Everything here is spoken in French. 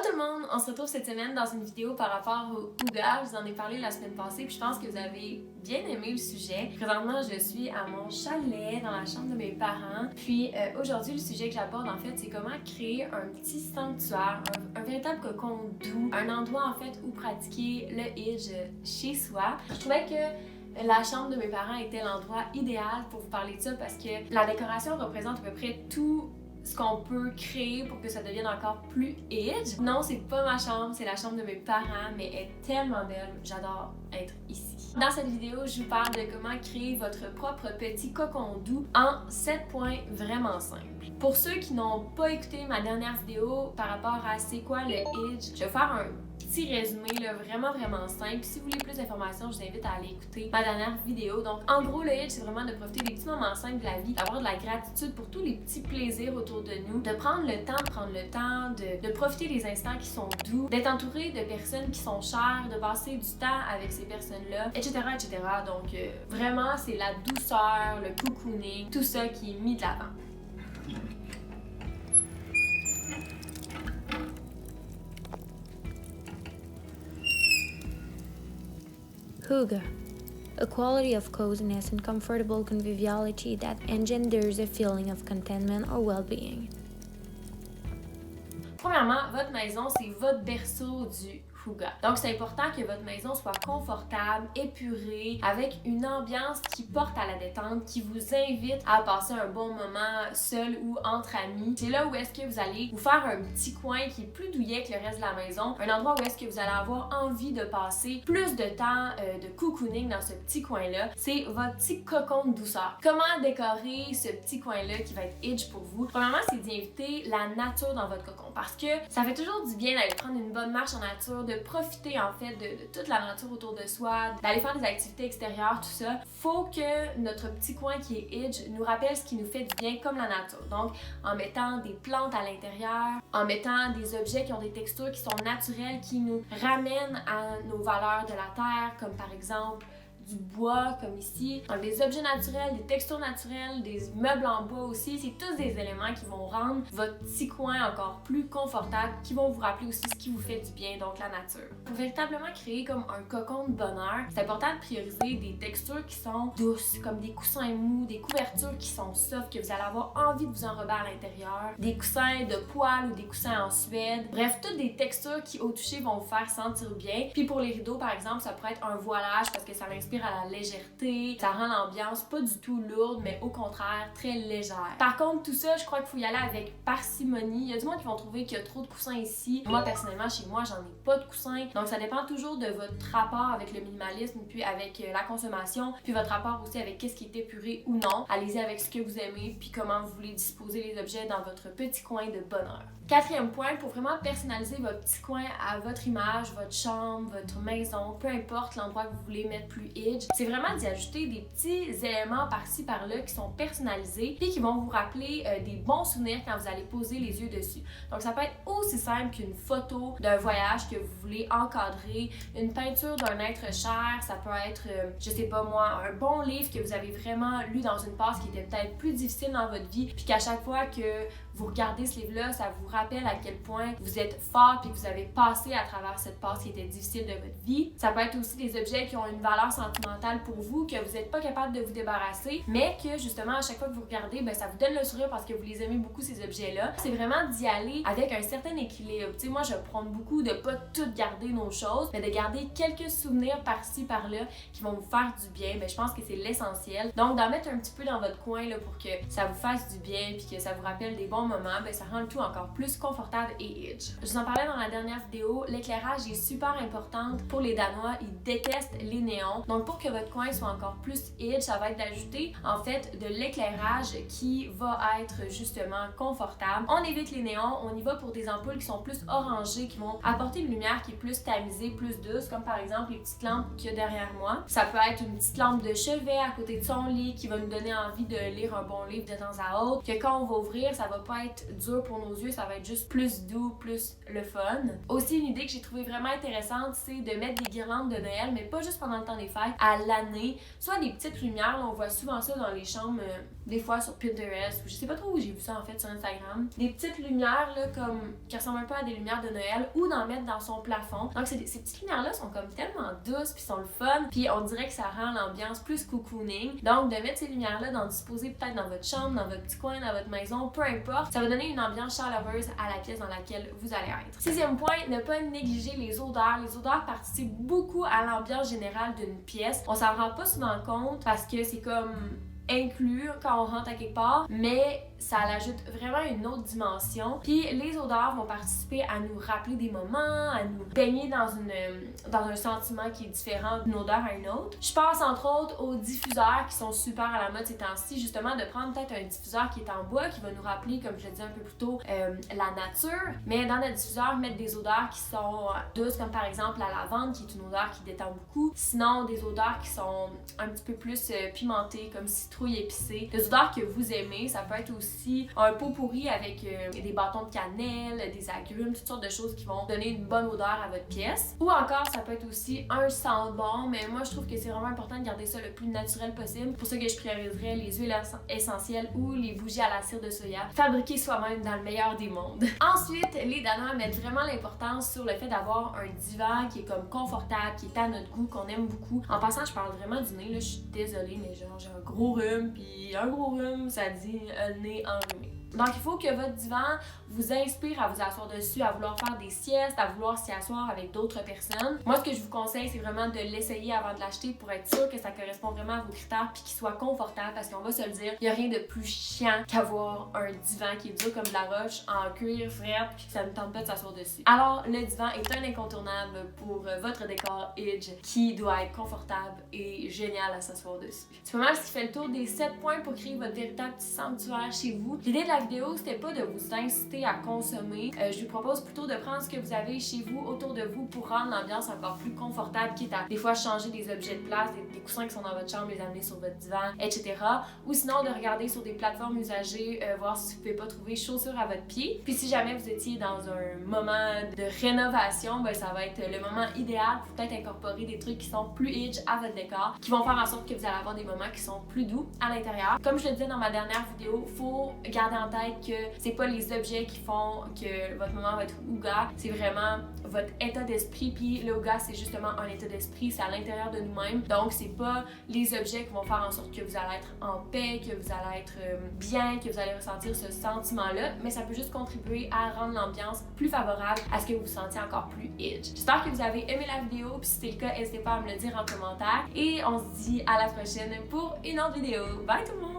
tout le monde, on se retrouve cette semaine dans une vidéo par rapport au hygge. Je vous en ai parlé la semaine passée puis je pense que vous avez bien aimé le sujet. Présentement, je suis à mon chalet dans la chambre de mes parents. Puis aujourd'hui, le sujet que j'aborde en fait, c'est comment créer un petit sanctuaire, un véritable cocon doux, un endroit en fait où pratiquer le hygge chez soi. Je trouvais que la chambre de mes parents était l'endroit idéal pour vous parler de ça parce que la décoration représente à peu près tout ce qu'on peut créer pour que ça devienne encore plus hygge. Non, c'est pas ma chambre, c'est la chambre de mes parents, mais elle est tellement belle, j'adore être ici. Dans cette vidéo, je vous parle de comment créer votre propre petit cocon doux en 7 points vraiment simples. Pour ceux qui n'ont pas écouté ma dernière vidéo par rapport à c'est quoi le hygge, je vais faire un petit résumé là, vraiment simple. Si vous voulez plus d'informations, je vous invite à aller écouter ma dernière vidéo. Donc en gros, le hygge, c'est vraiment de profiter des petits moments simples de la vie, d'avoir de la gratitude pour tous les petits plaisirs autour de nous, de prendre le temps, de profiter des instants qui sont doux, d'être entouré de personnes qui sont chères, de passer du temps avec ces personnes-là, etc. Donc vraiment, c'est la douceur, le cocooning, tout ça qui est mis de l'avant. Hygge, a quality of coziness and comfortable conviviality that engenders a feeling of contentment or well-being. Premièrement, votre maison, c'est votre berceau du hygge. Donc, c'est important que votre maison soit confortable, épurée, avec une ambiance qui porte à la détente, qui vous invite à passer un bon moment seul ou entre amis. C'est là où est-ce que vous allez vous faire un petit coin qui est plus douillet que le reste de la maison, un endroit où est-ce que vous allez avoir envie de passer plus de temps de cocooning dans ce petit coin-là. C'est votre petit cocon de douceur. Comment décorer ce petit coin-là qui va être hygge pour vous? Premièrement, c'est d'y inviter la nature dans votre cocon parce que ça fait toujours du bien d'aller prendre une bonne marche en nature, de profiter en fait de toute la nature autour de soi, d'aller faire des activités extérieures, tout ça. Faut que notre petit coin qui est hygge nous rappelle ce qui nous fait du bien comme la nature. Donc en mettant des plantes à l'intérieur, en mettant des objets qui ont des textures qui sont naturelles, qui nous ramènent à nos valeurs de la terre, comme par exemple du bois comme ici, donc des objets naturels, des textures naturelles, des meubles en bois aussi, c'est tous des éléments qui vont rendre votre petit coin encore plus confortable, qui vont vous rappeler aussi ce qui vous fait du bien, donc la nature. Pour véritablement créer comme un cocon de bonheur, c'est important de prioriser des textures qui sont douces, comme des coussins mous, des couvertures qui sont soft, que vous allez avoir envie de vous enrober à l'intérieur, des coussins de poils ou des coussins en Suède, bref, toutes des textures qui au toucher vont vous faire sentir bien. Puis pour les rideaux par exemple, ça pourrait être un voilage parce que ça l'inspire à la légèreté, ça rend l'ambiance pas du tout lourde, mais au contraire très légère. Par contre, tout ça, je crois qu'il faut y aller avec parcimonie. Il y a du monde qui vont trouver qu'il y a trop de coussins ici. Moi, personnellement, chez moi, j'en ai pas de coussins. Donc, ça dépend toujours de votre rapport avec le minimalisme, puis avec la consommation, puis votre rapport aussi avec qu'est-ce qui est épuré ou non. Allez-y avec ce que vous aimez, puis comment vous voulez disposer les objets dans votre petit coin de bonheur. Quatrième point, pour vraiment personnaliser votre petit coin à votre image, votre chambre, votre maison, peu importe l'endroit que vous voulez mettre plus hygge, c'est vraiment d'y ajouter des petits éléments par-ci par-là qui sont personnalisés et qui vont vous rappeler des bons souvenirs quand vous allez poser les yeux dessus. Donc ça peut être aussi simple qu'une photo d'un voyage que vous voulez encadrer, une peinture d'un être cher, ça peut être, je sais pas moi, un bon livre que vous avez vraiment lu dans une passe qui était peut-être plus difficile dans votre vie, puis qu'à chaque fois que vous regardez ce livre-là, ça vous rappelle à quel point vous êtes fort puis que vous avez passé à travers cette passe qui était difficile de votre vie. Ça peut être aussi des objets qui ont une valeur sentimentale pour vous, que vous n'êtes pas capable de vous débarrasser, mais que justement à chaque fois que vous regardez, ben, ça vous donne le sourire parce que vous les aimez beaucoup ces objets-là. C'est vraiment d'y aller avec un certain équilibre. Tu sais, moi je prends beaucoup de pas tout garder nos choses, mais de garder quelques souvenirs par-ci par-là qui vont vous faire du bien. Ben, je pense que c'est l'essentiel. Donc d'en mettre un petit peu dans votre coin là, pour que ça vous fasse du bien puis que ça vous rappelle des bons moments, ben, ça rend le tout encore plus confortable et hygge. Je vous en parlais dans la dernière vidéo, l'éclairage est super important pour les Danois, ils détestent les néons. Donc pour que votre coin soit encore plus hygge, ça va être d'ajouter en fait de l'éclairage qui va être justement confortable. On évite les néons, on y va pour des ampoules qui sont plus orangées, qui vont apporter une lumière qui est plus tamisée, plus douce, comme par exemple les petites lampes qu'il y a derrière moi. Ça peut être une petite lampe de chevet à côté de son lit qui va nous donner envie de lire un bon livre de temps à autre, que quand on va ouvrir, ça va pas être dur pour nos yeux, ça va être juste plus doux, plus le fun. Aussi, une idée que j'ai trouvée vraiment intéressante, c'est de mettre des guirlandes de Noël, mais pas juste pendant le temps des fêtes, à l'année. Soit des petites lumières, là, on voit souvent ça dans les chambres des fois sur Pinterest, ou je sais pas trop où j'ai vu ça en fait sur Instagram, des petites lumières là comme qui ressemblent un peu à des lumières de Noël, ou d'en mettre dans son plafond. Donc ces petites lumières là sont comme tellement douces puis sont le fun, puis on dirait que ça rend l'ambiance plus cocooning. Donc de mettre ces lumières là, d'en disposer peut-être dans votre chambre, dans votre petit coin, dans votre maison, peu importe, ça va donner une ambiance chaleureuse à la pièce dans laquelle vous allez être. Sixième point, ne pas négliger les odeurs. Les odeurs participent beaucoup à l'ambiance générale d'une pièce. On s'en rend pas souvent compte parce que c'est comme inclus quand on rentre à quelque part, mais ça l'ajoute vraiment une autre dimension. Puis les odeurs vont participer à nous rappeler des moments, à nous baigner dans un sentiment qui est différent d'une odeur à une autre. Je pense entre autres aux diffuseurs qui sont super à la mode ces temps-ci, justement de prendre peut-être un diffuseur qui est en bois, qui va nous rappeler, comme je le disais un peu plus tôt, la nature, mais dans le diffuseur, mettre des odeurs qui sont douces, comme par exemple la lavande, qui est une odeur qui détend beaucoup. Sinon, des odeurs qui sont un petit peu plus pimentées, comme citrouille épicée. Des odeurs que vous aimez, ça peut être aussi un pot pourri avec des bâtons de cannelle, des agrumes, toutes sortes de choses qui vont donner une bonne odeur à votre pièce. Ou encore, ça peut être aussi un sent-bon, mais moi je trouve que c'est vraiment important de garder ça le plus naturel possible. Pour ça que je prioriserais les huiles essentielles ou les bougies à la cire de soya, fabriquées soi-même dans le meilleur des mondes. Ensuite, les Danois mettent vraiment l'importance sur le fait d'avoir un divan qui est comme confortable, qui est à notre goût, qu'on aime beaucoup. En passant, je parle vraiment du nez, là, je suis désolée, mais genre j'ai un gros rhume, puis un gros rhume, ça dit un nez enrhumé. Donc, il faut que votre divan vous inspire à vous asseoir dessus, à vouloir faire des siestes, à vouloir s'y asseoir avec d'autres personnes. Moi, ce que je vous conseille, c'est vraiment de l'essayer avant de l'acheter pour être sûr que ça correspond vraiment à vos critères puis qu'il soit confortable, parce qu'on va se le dire, il n'y a rien de plus chiant qu'avoir un divan qui est dur comme de la roche, en cuir, frette, puis que ça ne tente pas de s'asseoir dessus. Alors, le divan est un incontournable pour votre décor Idge qui doit être confortable et génial à s'asseoir dessus. C'est pas mal ce qui fait le tour des 7 points pour créer votre véritable petit sanctuaire chez vous. L'idée de la vidéo, c'était pas de vous inciter à consommer. Je vous propose plutôt de prendre ce que vous avez chez vous, autour de vous, pour rendre l'ambiance encore plus confortable, quitte à des fois changer des objets de place, des coussins qui sont dans votre chambre, les amener sur votre divan, etc. Ou sinon de regarder sur des plateformes usagées, voir si vous pouvez pas trouver chaussures à votre pied. Puis si jamais vous étiez dans un moment de rénovation, ben ça va être le moment idéal pour peut-être incorporer des trucs qui sont plus Idge à votre décor, qui vont faire en sorte que vous allez avoir des moments qui sont plus doux à l'intérieur. Comme je le disais dans ma dernière vidéo, faut garder en tête que c'est pas les objets qui font que votre moment va être hygge, c'est vraiment votre état d'esprit. Puis le hygge, c'est justement un état d'esprit, c'est à l'intérieur de nous-mêmes. Donc c'est pas les objets qui vont faire en sorte que vous allez être en paix, que vous allez être bien, que vous allez ressentir ce sentiment-là, mais ça peut juste contribuer à rendre l'ambiance plus favorable à ce que vous vous sentiez encore plus Idge. J'espère que vous avez aimé la vidéo, puis si c'est le cas, n'hésitez pas à me le dire en commentaire. Et on se dit à la prochaine pour une autre vidéo. Bye tout le monde!